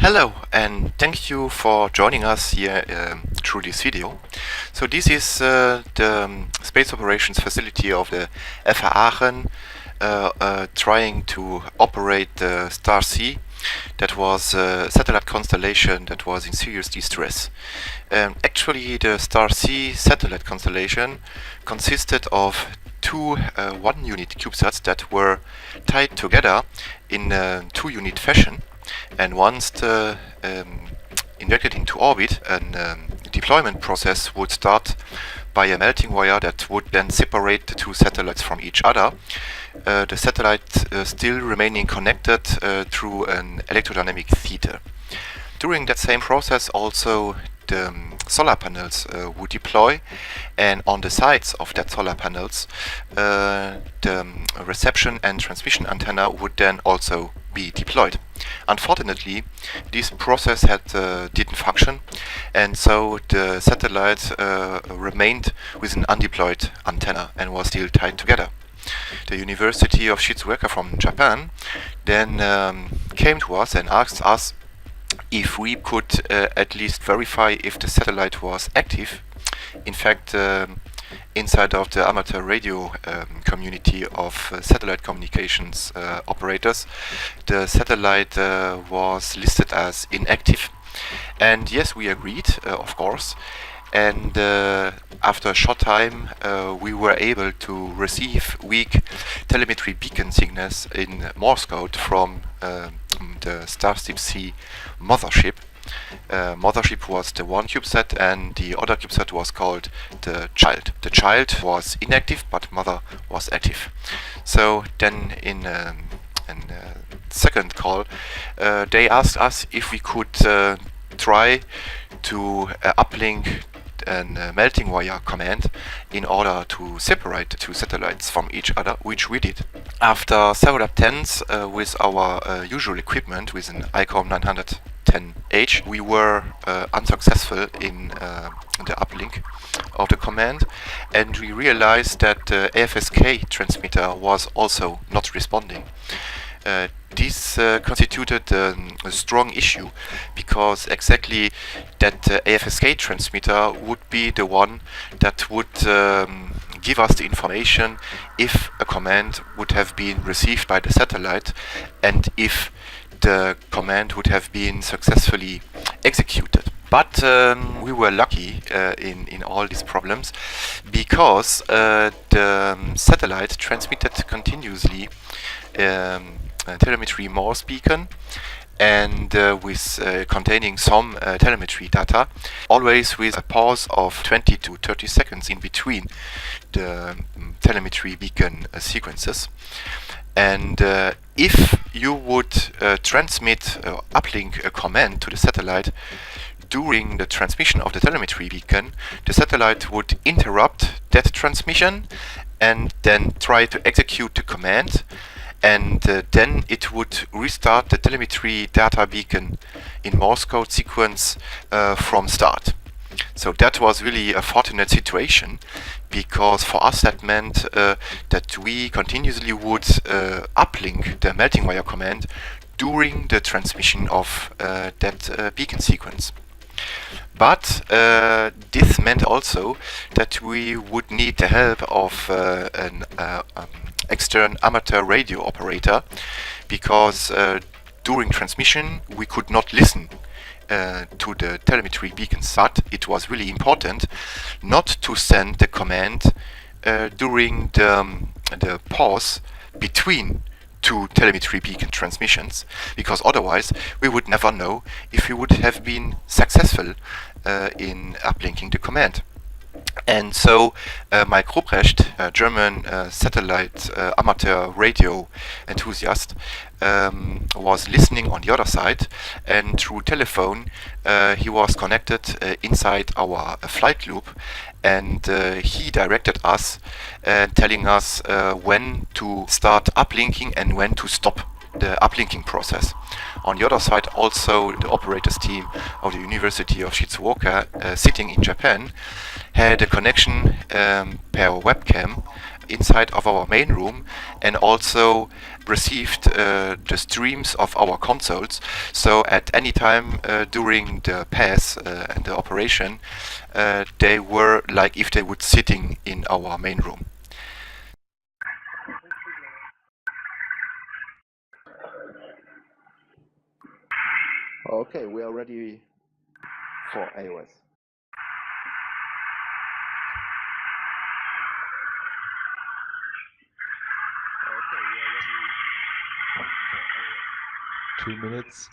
Hello, and thank you for joining us here through this video. So this is the space operations facility of the FH Aachen trying to operate the Star C. That was a satellite constellation that was in serious distress. Actually, the Star C satellite constellation consisted of two 1-unit CubeSats that were tied together in a 2-unit fashion. And once injected into orbit, a deployment process would start by a melting wire that would then separate the two satellites from each other. The satellite still remaining connected through an electrodynamic theater. During that same process, also the solar panels would deploy, and on the sides of that solar panels, the reception and transmission antenna would then also be deployed. Unfortunately, this process didn't function, and so the satellite remained with an undeployed antenna and was still tied together. The University of Shizuoka from Japan then came to us and asked us if we could at least verify if the satellite was active. In fact, inside of the amateur radio community of satellite communications operators, the satellite was listed as inactive. And yes, we agreed, of course. And after a short time, we were able to receive weak telemetry beacon signals in Morse code from the Starship C mothership. Mothership was the one CubeSat, and the other CubeSat was called the child. The child was inactive, but mother was active. So then in a second call, they asked us if we could try to uplink a melting wire command in order to separate the two satellites from each other, which we did. After several attempts with our usual equipment, with an ICOM 910H, we were unsuccessful in the uplink of the command, and we realized that the AFSK transmitter was also not responding. This constituted a strong issue, because exactly that AFSK transmitter would be the one that would give us the information if a command would have been received by the satellite and if the command would have been successfully executed. But we were lucky in all these problems, because the satellite transmitted continuously telemetry Morse beacon, and with containing some telemetry data, always with a pause of 20 to 30 seconds in between the telemetry beacon sequences. And if you would transmit uplink a command to the satellite during the transmission of the telemetry beacon, the satellite would interrupt that transmission and then try to execute the command, and then it would restart the telemetry data beacon in Morse code sequence from start. So that was really a fortunate situation, because for us that meant that we continuously would uplink the melting wire command during the transmission of that beacon sequence. But this meant also that we would need the help of an external amateur radio operator, because during transmission we could not listen to the telemetry beacon start. It was really important not to send the command during the pause between two telemetry beacon transmissions, because otherwise we would never know if we would have been successful in uplinking the command. And so Mike Ruprecht, a German satellite amateur radio enthusiast, was listening on the other side, and through telephone he was connected inside our flight loop, and he directed us, telling us when to start uplinking and when to stop the uplinking process. On the other side, also the operators team of the University of Shizuoka, sitting in Japan, had a connection per webcam inside of our main room, and also received the streams of our consoles. So at any time during the pass and the operation, they were like if they would sitting in our main room. Okay, we are ready for iOS. Okay, we are ready for iOS. 2 minutes.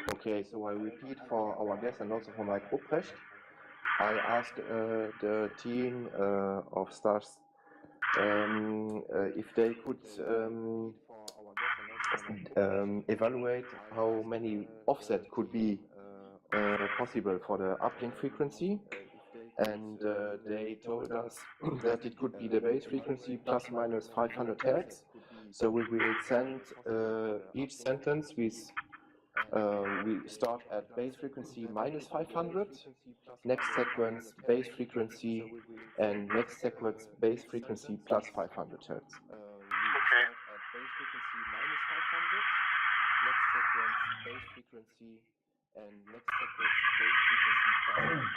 Okay, so I repeat for our guest and also for Mike Ruprecht. I asked the team of stars if they could evaluate how many offset could be possible for the uplink frequency, and they told us that it could be the base frequency plus minus 500 Hertz. So we will send each sentence with we start at base frequency minus 500, next sequence base frequency, and next sequence base frequency plus 500 Hertz. Okay. At base frequency minus 500, next sequence base frequency, and next sequence base frequency plus 500 Hertz.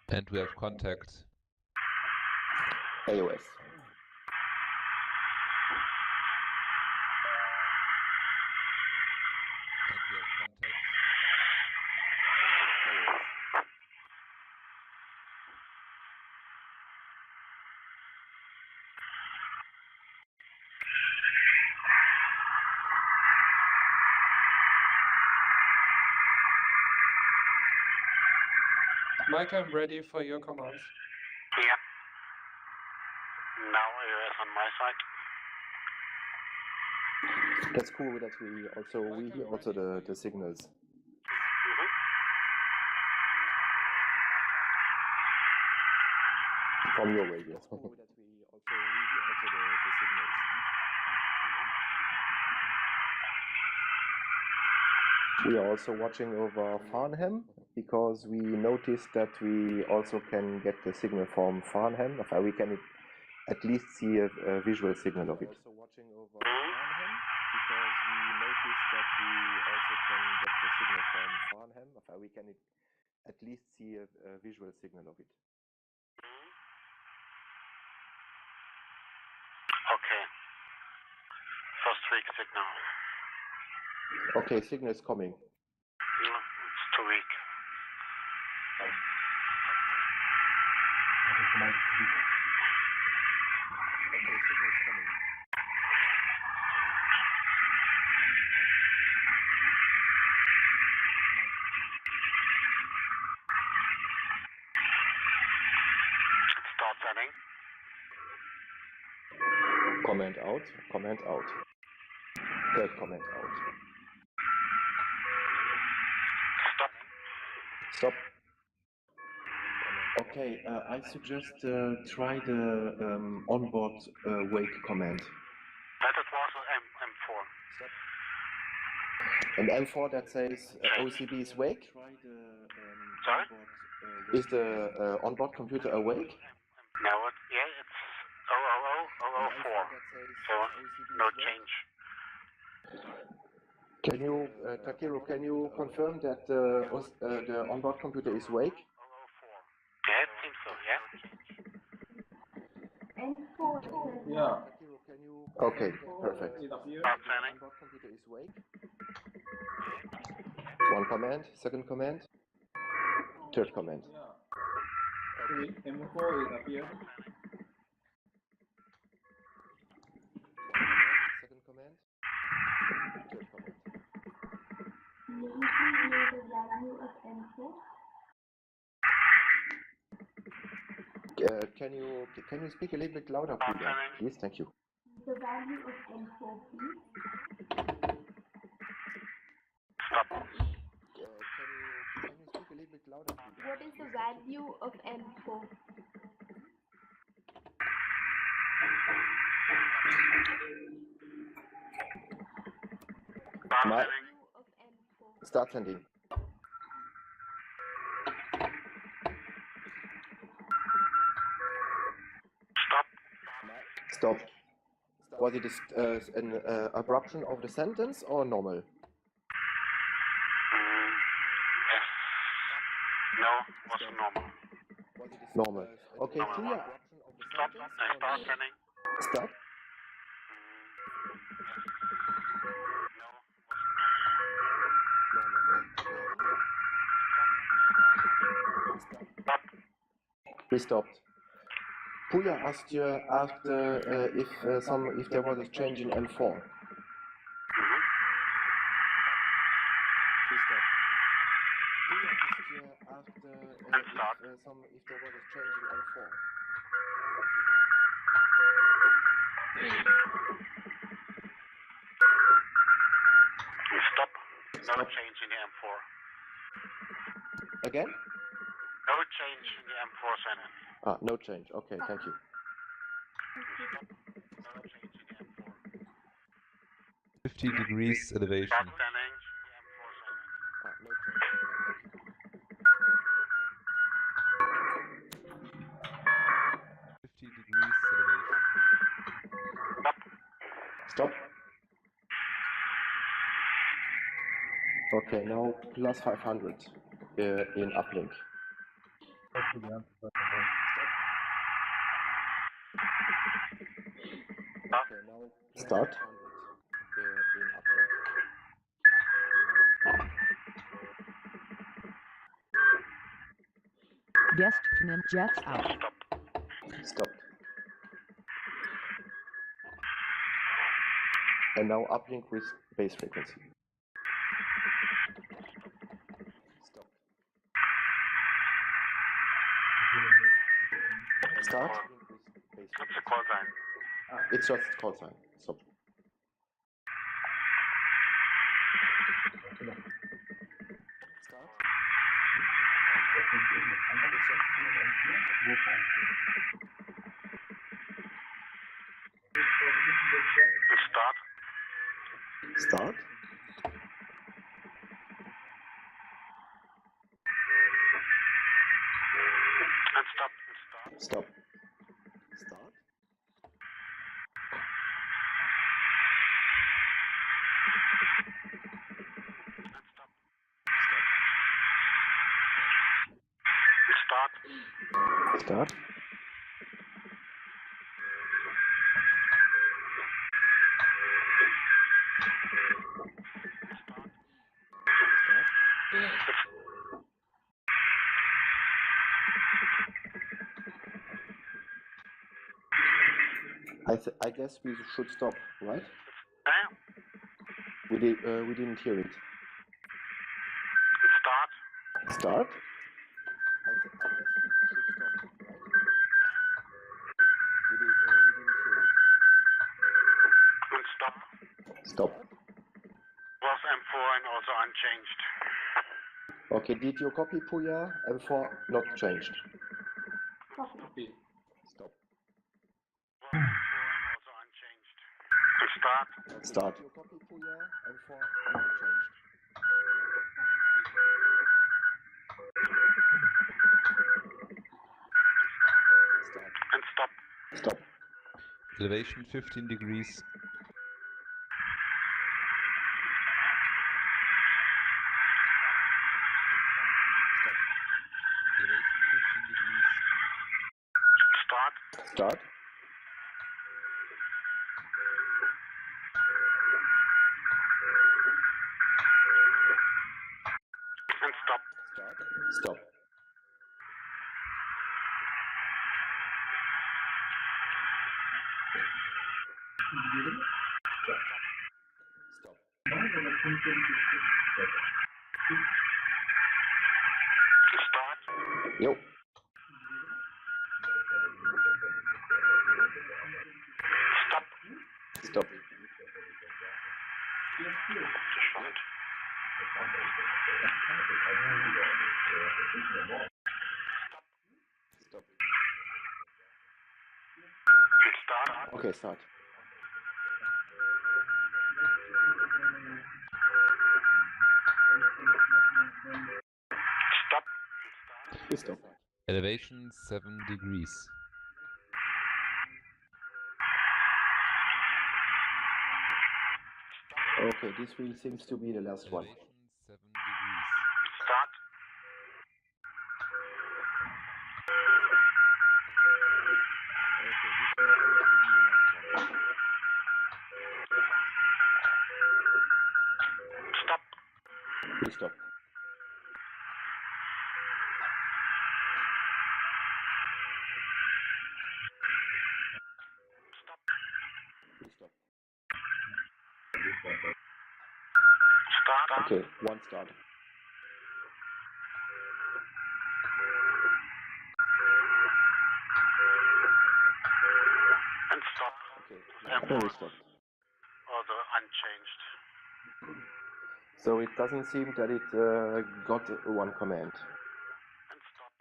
And we have contact. AOS. Mike, I'm ready for your commands. Yeah. Now iOS on my side. That's cool that we hear also the signals. From your radio. We are also watching over Farnham, because we noticed that we also can get the signal from Farnham. We can at least see a visual signal of it. Also watching over Farnham, because we noticed that we also can get the signal from Farnham. We can at least see a visual signal of it. Okay. First week signal. Okay, signal is coming. No, it's too weak. Okay, signal is coming. Start setting. Comment out, comment out. Third comment out. Stop. Stop. Okay, I suggest try the onboard wake command. That it was an M4. And M4 that says OCB is wake. Sorry? Is the onboard computer awake? No, it's 000 004. So no change. Can you, Takeru, can you confirm that the onboard computer is awake? 004. Yeah, it seems so, yeah. Yeah. Okay, perfect. Start planning. Onboard computer is awake. One command, second command, third command. Yeah. M4 is appeared. Second command, third command. Can you speak a little bit louder, please? Thank you. The value of M4, please. Stop. Can you speak a little bit louder, please? What is the value of M4? Start My- planning. Value of M4. Start sending. Stop. Stop. Was it an abruption of the sentence or normal? Yes. No, was normal. Normal. Okay, clear. Stop. Start planning. Stop. No, was normal. Stop. We stopped. Puya asked you after if there was a change in M4. We stopped. Puya asked you after And start. if there was a change in M4. Stop. No Stop. change in the M4. Again? No change in the M4 sentence. Ah, no change. Okay, thank you. No change in the M4. 50 degrees elevation. Start planning in the M4 sentence. Ah, no change. Okay, thank you. 50 degrees elevation. Stop. Stop. Okay, now plus 500 in uplink. Okay, now start in uplink. Guest tune jets out. Stop. Stop. And now uplink with base frequency. Stop. Start. It's a call sign. It's just call sign. Stop. Start. Start. Start. And stop. And start. Stop. Start. And stop. Start. Start. I guess we should stop, right? We didn't hear it. Start. Start. I guess we should stop, right? We didn't hear it. And stop. Stop. M4 and also unchanged. Okay, did you copy Puya? M4 not changed. Copy. Stop. M4 and also unchanged. And start. Start. Did you copy Puya? M4 not changed. Start. And stop. Stop. Elevation 15 degrees. Elevation 15 degrees. Start. Start. And stop. Start. Stop. Stop. Start. Yo. Stop. Stop. Gespannt. Stop. And start. Okay, start. Stop. Stop. Elevation 7 degrees. Okay, this wheel seems to be the last one. Elevation 7 degrees. Start. Okay, this wheel seems to be the last one. Stop. Please stop. Stop. Please stop. Start. Okay, one start. And stop. Okay, M4 we stopped. also unchanged. So it doesn't seem that it got one command. And stop.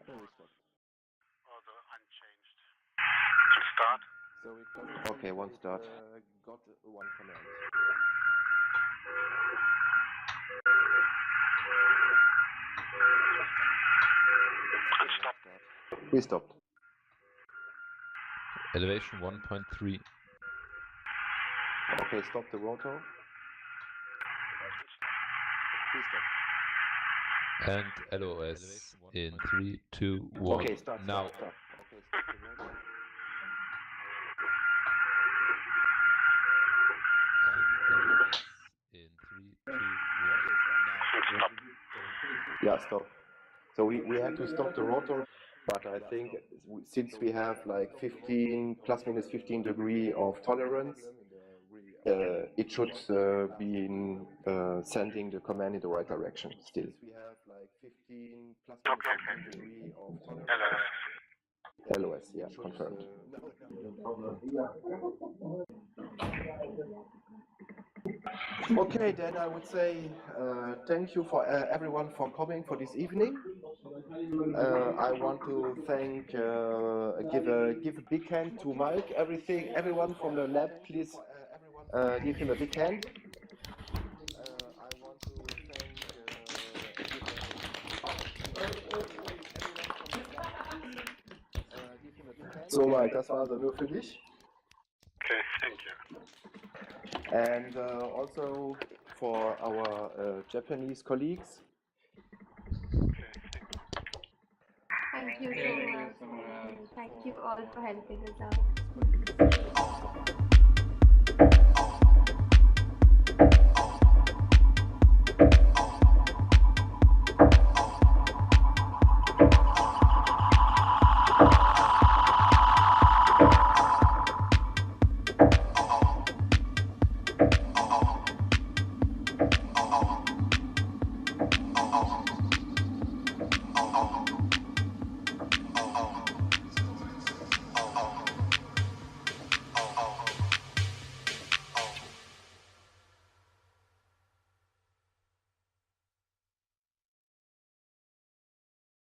M4 We stopped. also unchanged. And start. So it doesn't. Okay, one start. Got one command. And stop. We stopped. Elevation 1.3. Okay, stop the rotor. Please stop. And LOS in 3, 2, 1. Okay, start. Now. Stop. Okay, stop the rotor. And LOS in 3, 2, 1. And stop. Yeah, stop. So we had to stop the rotor, but I think since we have like 15 plus minus 15 degree of tolerance, it should be in, sending the command in the right direction still. We have like 15 plus minus 15 degree of tolerance. LOS, yeah, confirmed. Okay, then I would say thank you for everyone for coming for this evening. I want to thank, give a big hand to Mike. Everyone from the lab, please give him a big hand. I want to thank. So Mike, das war also nur für dich. Okay, thank you. And also for our Japanese colleagues. Thank you so much. Thank you all for helping us out.